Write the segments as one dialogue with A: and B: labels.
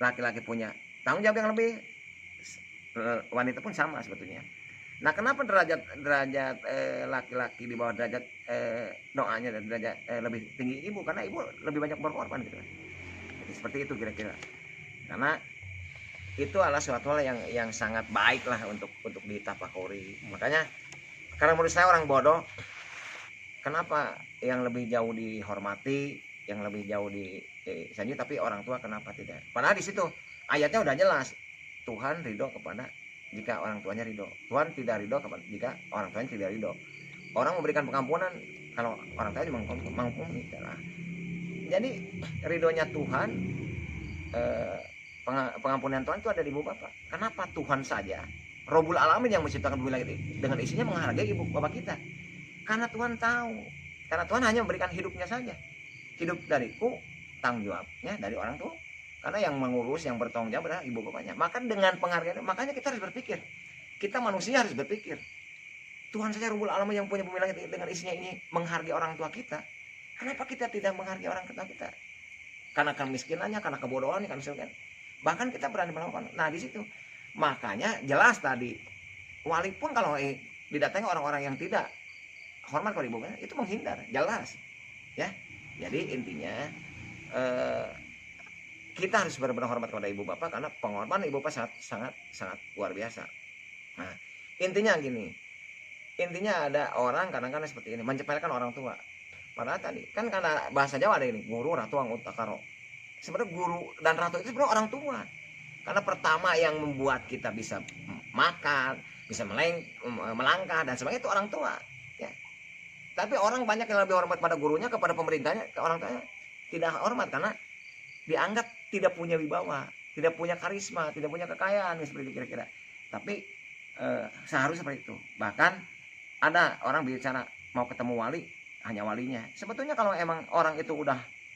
A: laki-laki punya tanggung jawab yang lebih, wanita pun sama sebetulnya. Nah, kenapa derajat laki-laki di bawah derajat doanya dan derajat lebih tinggi ibu? Karena ibu lebih banyak berkorban gitu kan. Jadi seperti itu kira-kira. Karena itu adalah suatu hal yang sangat baik lah untuk ditafakuri. Makanya karena menurut saya orang bodoh, kenapa yang lebih jauh dihormati, yang lebih jauh disanjung, tapi orang tua kenapa tidak? Padahal di situ ayatnya udah jelas, Tuhan ridho kepada jika orang tuanya ridho, Tuhan tidak ridho jika orang tuanya tidak ridho. Orang memberikan pengampunan kalau orang tuanya mengampuni. Jadi ridhonya Tuhan, pengampunan Tuhan itu ada di ibu bapak. Kenapa Tuhan saja, Robul Alamin yang menciptakan bumi langit dengan isinya menghargai ibu bapak kita? Karena Tuhan tahu, karena Tuhan hanya memberikan hidupnya saja. Hidup dariku, tanggung jawabnya dari orang tua. Karena yang mengurus, yang bertanggung jawab adalah ibu bapaknya. Maka dengan penghargaan, makanya kita harus berpikir. Kita manusia harus berpikir. Tuhan saja Rabbul Alamin yang punya bumi langit dengan isinya ini menghargai orang tua kita. Kenapa kita tidak menghargai orang tua kita? Karena kemiskinannya, karena kebodohannya, karena misalkan. Bahkan kita berani melakukan. Nah di situ, makanya jelas tadi. Walaupun kalau didatangi orang-orang yang tidak hormat kepada ibu bapak, itu menghindar, jelas. Ya, jadi intinya kita harus benar-benar hormat kepada ibu bapak karena pengorbanan ibu bapak sangat luar biasa. Nah, intinya gini. Intinya ada orang kadang-kadang seperti ini, mencepelkan orang tua. Padahal tadi kan karena bahasa Jawa ada ini, guru ratu anggota karo. Sebenarnya guru dan ratu itu sebenarnya orang tua. Karena pertama yang membuat kita bisa makan, bisa melangkah dan sebagainya itu orang tua. Ya. Tapi orang banyak yang lebih hormat pada gurunya, kepada pemerintahnya, ke orang tuanya tidak hormat karena dianggap tidak punya wibawa, tidak punya karisma, tidak punya kekayaan, seperti itu kira-kira. Tapi seharusnya seperti itu. Bahkan ada orang bicara mau ketemu wali, hanya walinya. Sebetulnya kalau emang orang itu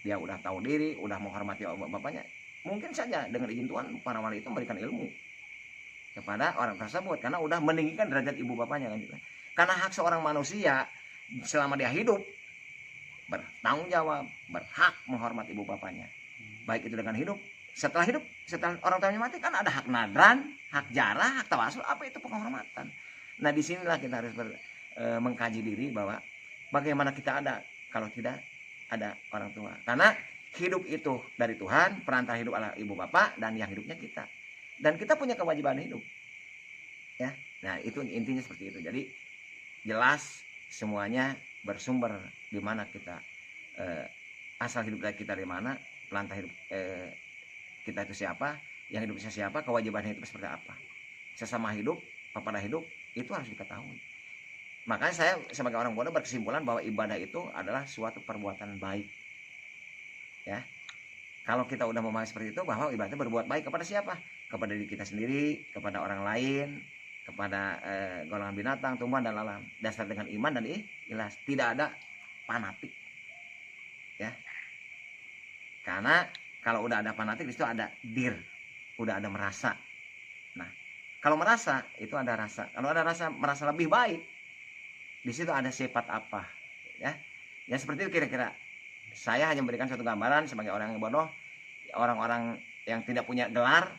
A: dia udah tahu diri, udah menghormati bapaknya, mungkin saja dengan izin Tuhan para wali itu memberikan ilmu kepada orang tersebut karena udah meninggikan derajat ibu bapaknya kan gitu. Karena hak seorang manusia selama dia hidup bertanggung jawab, berhak menghormati ibu bapaknya. Baik itu dengan hidup, setelah orang tuanya mati kan ada hak nadran, hak jarah, hak tawasul, apa itu penghormatan. Nah disinilah kita harus mengkaji diri bahwa bagaimana kita ada kalau tidak ada orang tua. Karena hidup itu dari Tuhan, perantara hidup adalah ibu bapak dan yang hidupnya kita. Dan kita punya kewajiban hidup. Ya. Nah, itu intinya seperti itu. Jadi jelas semuanya bersumber di mana kita asal hidup kita dari mana, perantara hidup kita itu siapa, yang hidupnya siapa, kewajibannya itu seperti apa. Sesama hidup, pepada hidup itu harus diketahui. Makanya saya sebagai orang bodoh berkesimpulan bahwa ibadah itu adalah suatu perbuatan baik. Ya. Kalau kita udah memahami seperti itu bahwa ibadah itu berbuat baik kepada siapa? Kepada diri kita sendiri, kepada orang lain, kepada golongan binatang, tumbuhan dan alam. Dasar dengan iman dan ikhlas. Tidak ada fanatik. Ya. Karena kalau udah ada fanatik di situ ada dir, udah ada merasa. Nah, kalau merasa itu ada rasa. Kalau ada rasa merasa lebih baik, di situ ada sifat apa, ya? Ya seperti itu kira-kira. Saya hanya memberikan satu gambaran sebagai orang yang bodoh, orang-orang yang tidak punya gelar,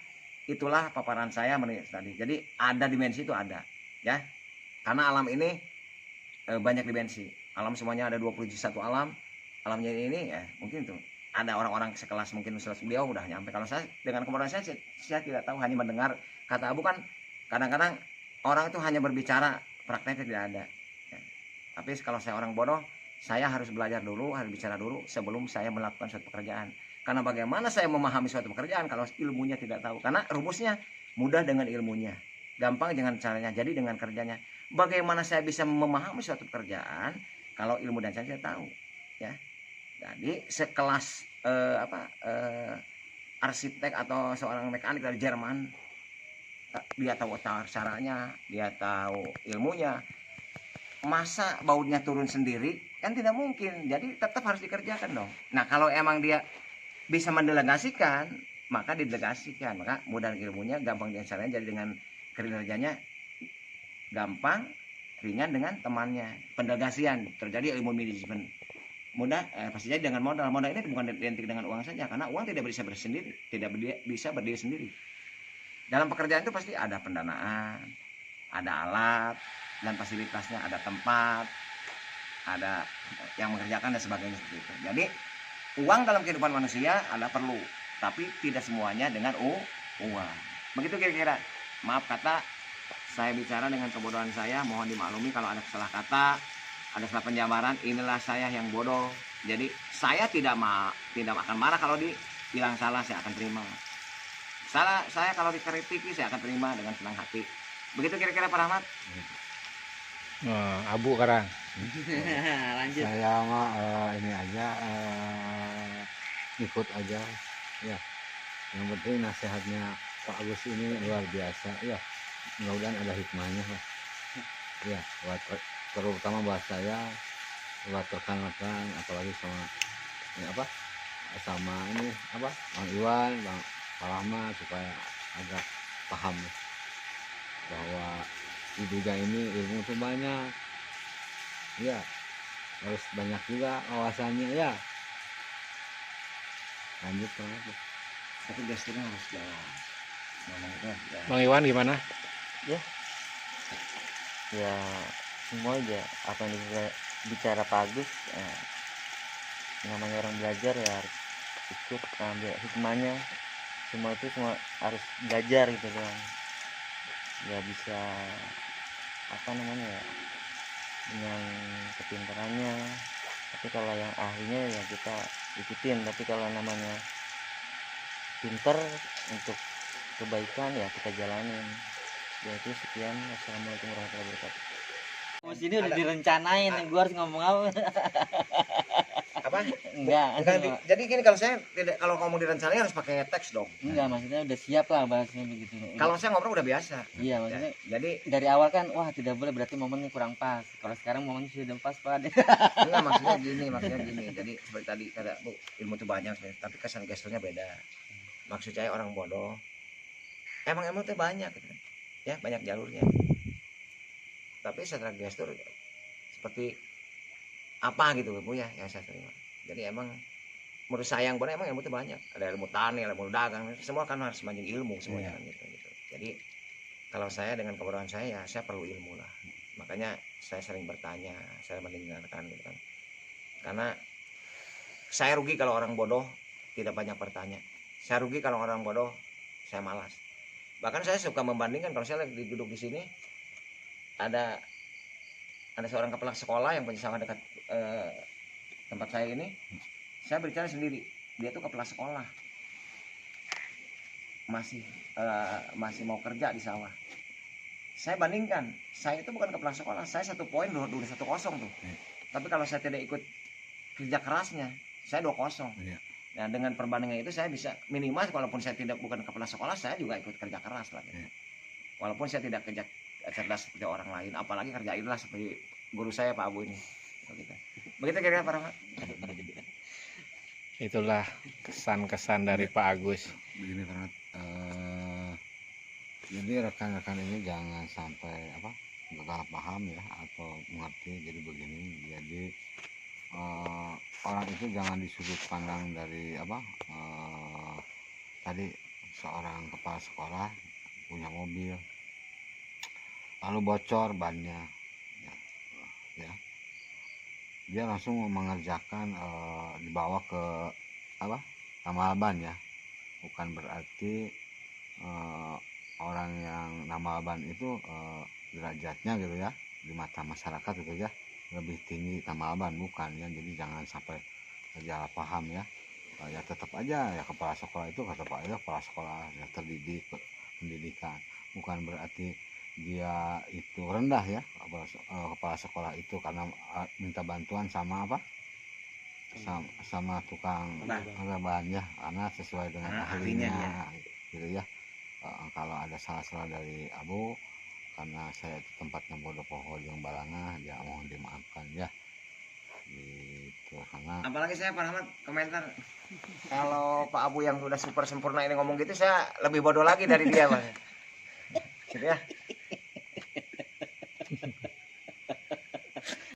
A: itulah paparan saya tadi. Jadi ada dimensi itu ada, ya. Karena alam ini banyak dimensi. Alam semuanya ada 21 alam. Alamnya ini ya mungkin tuh ada orang-orang sekelas mungkin sekelas beliau udah nyampe. Kalau saya dengan kebodohan saya tidak tahu, hanya mendengar kata Abu kan kadang-kadang orang itu hanya berbicara, prakteknya tidak ada. Ya. Tapi kalau saya orang bodoh, saya harus belajar dulu, harus bicara dulu sebelum saya melakukan suatu pekerjaan. Karena bagaimana saya memahami suatu pekerjaan kalau ilmunya tidak tahu? Karena rumusnya mudah dengan ilmunya, gampang dengan caranya, jadi dengan kerjanya. Bagaimana saya bisa memahami suatu pekerjaan kalau ilmu dan saya tidak tahu? Ya. Jadi sekelas arsitek atau seorang mekanik dari Jerman, dia tahu caranya, dia tahu ilmunya, masa bautnya turun sendiri kan tidak mungkin. Jadi tetap harus dikerjakan dong. Nah kalau emang dia bisa mendelegasikan, maka didelegasikan, maka mudah ilmunya, gampang caranya, jadi dengan kinerjanya gampang, ringan dengan temannya. Pendelegasian terjadi ilmu manajemen. mudah pasti jadi dengan modal. Modal ini bukan identik dengan uang saja, karena uang tidak bisa bersendiri, bisa berdiri sendiri. Dalam pekerjaan itu pasti ada pendanaan, ada alat dan fasilitasnya, ada tempat, ada yang mengerjakan dan sebagainya seperti itu. Jadi uang dalam kehidupan manusia ada perlu, tapi tidak semuanya dengan uang. Begitu kira-kira. Maaf kata saya bicara dengan kebodohan saya, mohon dimaklumi kalau ada salah kata, ada salah penjabaran. Inilah saya yang bodoh. Jadi saya tidak akan marah kalau dibilang salah, saya akan terima. Salah saya kalau dikritiki saya akan terima dengan senang hati. Begitu kira-kira Pak Rahmat.
B: Abu Karang.
C: Lanjut.
B: Saya mah ini aja ikut aja ya. Yang penting nasihatnya Pak Agus ini luar biasa ya. Mudah-mudahan ada hikmahnya lah. Ya, terutama buat saya, buat rekan-rekan, apalagi sama ini sama ini Bang Iwan, Bang Pak Rahmat, supaya agak paham bahwa di dunia ini ilmu itu banyak ya, harus banyak juga wawasannya ya. Lanjut
A: Tapi gesturnya harus jalan.
B: Bang Iwan gimana?
C: Ya semua aja apa yang bicara Pak Agus, namanya orang belajar ya harus ikut ambil hikmahnya. Semua itu semua harus belajar gitu kan, ya bisa ya dengan kepintarannya. Tapi kalau yang ahlinya ya kita ikutin, tapi kalau namanya pinter untuk kebaikan ya kita jalanin. Ya itu sekian, assalamualaikum warahmatullahi wabarakatuh. Ini udah direncanain, gue harus ngomong apa?
A: Apa?
C: Enggak.
A: Jadi gini, kalau ngomong direncanain harus pakai teks dong.
C: Enggak, maksudnya udah siap lah bahasnya begitu.
A: Kalau saya ngobrol udah biasa.
C: Iya, maksudnya
A: Jadi
C: dari awal kan wah tidak boleh, berarti momennya kurang pas. Kalau sekarang momennya sudah pas Pak.
A: enggak, maksudnya gini. Jadi seperti tadi kata Bu, ilmu itu banyak, tapi kesan gesturnya beda. Maksud saya orang bodoh. Emang ilmu itu banyak gitu. Ya, banyak jalurnya. Tapi secara gestur seperti apa gitu Bu ya, yang saya terima. Jadi emang menurut saya yang benar, emang ilmu itu banyak. Ada ilmu tani, ilmu dagang, semua kan harus banyak ilmu semuanya kan gitu. Jadi kalau saya dengan kebodohan saya, ya saya perlu ilmu lah. Makanya saya sering bertanya, saya mendengarkan gitu kan. Karena saya rugi kalau orang bodoh tidak banyak bertanya. Saya rugi kalau orang bodoh saya malas. Bahkan saya suka membandingkan, kalau saya lagi duduk di sini ada seorang kepala sekolah yang punya sawah dekat tempat saya ini. Saya berbicara sendiri, dia tuh kepala sekolah, masih mau kerja di sawah. Saya bandingkan, saya itu bukan kepala sekolah, saya 1 poin udah 1-0 tuh. Tapi kalau saya tidak ikut kerja kerasnya, saya 2-0. Nah, dengan perbandingan itu saya bisa minimal, walaupun saya bukan kepala sekolah, saya juga ikut kerja keras lah gitu. Walaupun saya tidak kerja cerdas seperti orang lain, apalagi kerjainlah seperti guru saya Pak Abu ini. Begitu kira-kira Pak Rahmat.
B: Itulah kesan-kesan dari Pak Agus.
D: Begini Pak, jadi rekan-rekan ini jangan sampai gagal paham ya atau mengerti. Jadi begini, jadi orang itu jangan di sudut pandang dari tadi seorang kepala sekolah punya mobil lalu bocor bannya ya, dia langsung mengerjakan dibawa ke nama ban ya. Bukan berarti orang yang nama ban itu derajatnya gitu ya di mata masyarakat gitu ya lebih tinggi Tamaban, bukan ya. Jadi jangan sampai salah paham ya. Ya tetap aja ya kepala sekolah itu kepala sekolah ya, terdidik, pendidikan, bukan berarti dia itu rendah ya. Kepala sekolah itu karena minta bantuan sama sama tukang bahan ya, karena sesuai dengan ahlinya gitu ya. Kalau ada salah-salah dari Abu, karena saya itu tempatnya bodoh pohon yang balangah, ya mohon dimaafkan ya gitu. Karena
A: apalagi saya Pak Rahmat komentar, kalau Pak Abu yang udah super sempurna ini ngomong gitu, saya lebih bodoh lagi dari dia Pak. Gitu ya.